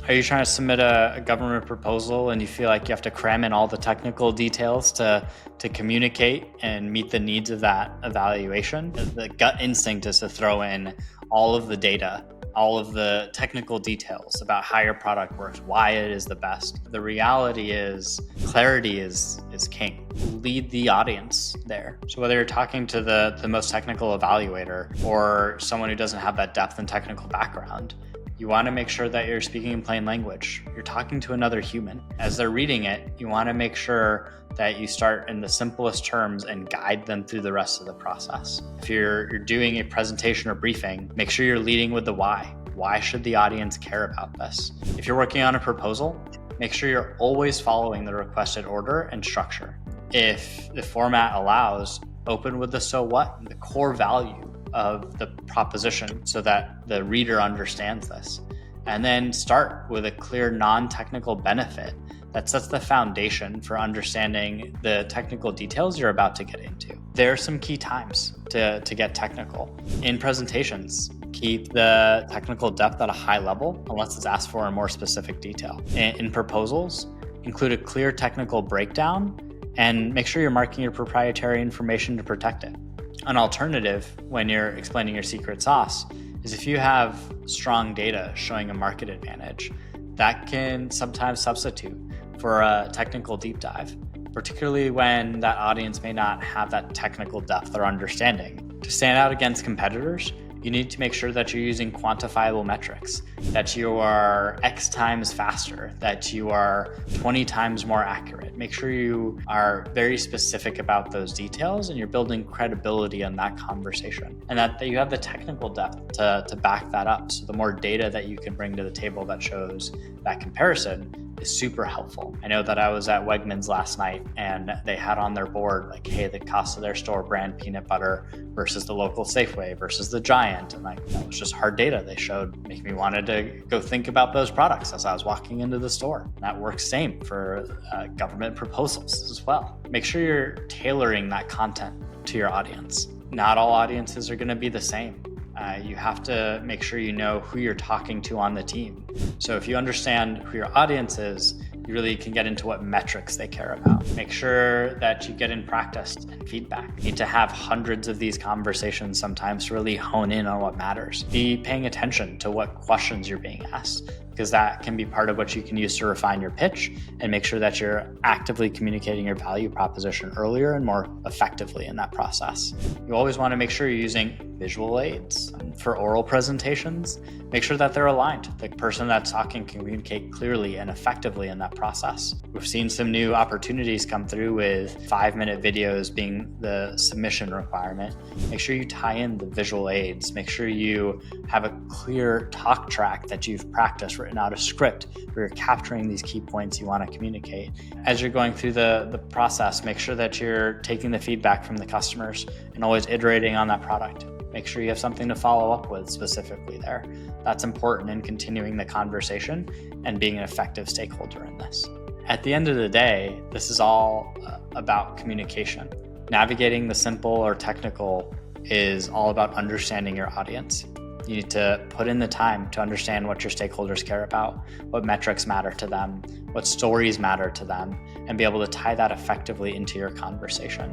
Are you trying to submit a government proposal and you feel like you have to cram in all the technical details to communicate and meet the needs of that evaluation? The gut instinct is to throw in all of the data, all of the technical details about how your product works, why it is the best. The reality is clarity is king. Lead the audience there. So whether you're talking to the most technical evaluator or someone who doesn't have that depth and technical background, you want to make sure that you're speaking in plain language. You're talking to another human. As they're reading it, you want to make sure that you start in the simplest terms and guide them through the rest of the process. If you're doing a presentation or briefing, make sure you're leading with the why. Why should the audience care about this? If you're working on a proposal, make sure you're always following the requested order and structure. If the format allows, open with the so what, the core value of the proposition so that the reader understands this. And then start with a clear non-technical benefit that sets the foundation for understanding the technical details you're about to get into. There are some key times to get technical. In presentations, keep the technical depth at a high level unless it's asked for in more specific detail. In proposals, include a clear technical breakdown and make sure you're marking your proprietary information to protect it. An alternative when you're explaining your secret sauce is if you have strong data showing a market advantage, that can sometimes substitute for a technical deep dive, particularly when that audience may not have that technical depth or understanding. To stand out against competitors, you need to make sure that you're using quantifiable metrics, that you are X times faster, that you are 20 times more accurate. Make sure you are very specific about those details and you're building credibility in that conversation, and that you have the technical depth to back that up. So the more data that you can bring to the table that shows that comparison is super helpful. I know that I was at Wegmans last night and they had on their board like, hey, the cost of their store brand peanut butter versus the local Safeway versus the Giant. And like, that was just hard data they showed, making me wanted to go think about those products as I was walking into the store. And that works same for government proposals as well. Make sure you're tailoring that content to your audience. Not all audiences are going to be the same. You have to make sure you know who you're talking to on the team. So if you understand who your audience is, you really can get into what metrics they care about. Make sure that you get in practice and feedback. You need to have hundreds of these conversations sometimes to really hone in on what matters. Be paying attention to what questions you're being asked, because that can be part of what you can use to refine your pitch and make sure that you're actively communicating your value proposition earlier and more effectively in that process. You always want to make sure you're using visual aids. For oral presentations, make sure that they're aligned. The person that's talking can communicate clearly and effectively in that process. We've seen some new opportunities come through with 5-minute videos being the submission requirement. Make sure you tie in the visual aids. Make sure you have a clear talk track that you've practiced, written out a script where you're capturing these key points you want to communicate. As you're going through the process, make sure that you're taking the feedback from the customers and always iterating on that product. Make sure you have something to follow up with specifically there. That's important in continuing the conversation and being an effective stakeholder in this. At the end of the day, this is all about communication. Navigating the simple or technical is all about understanding your audience. You need to put in the time to understand what your stakeholders care about, what metrics matter to them, what stories matter to them, and be able to tie that effectively into your conversation.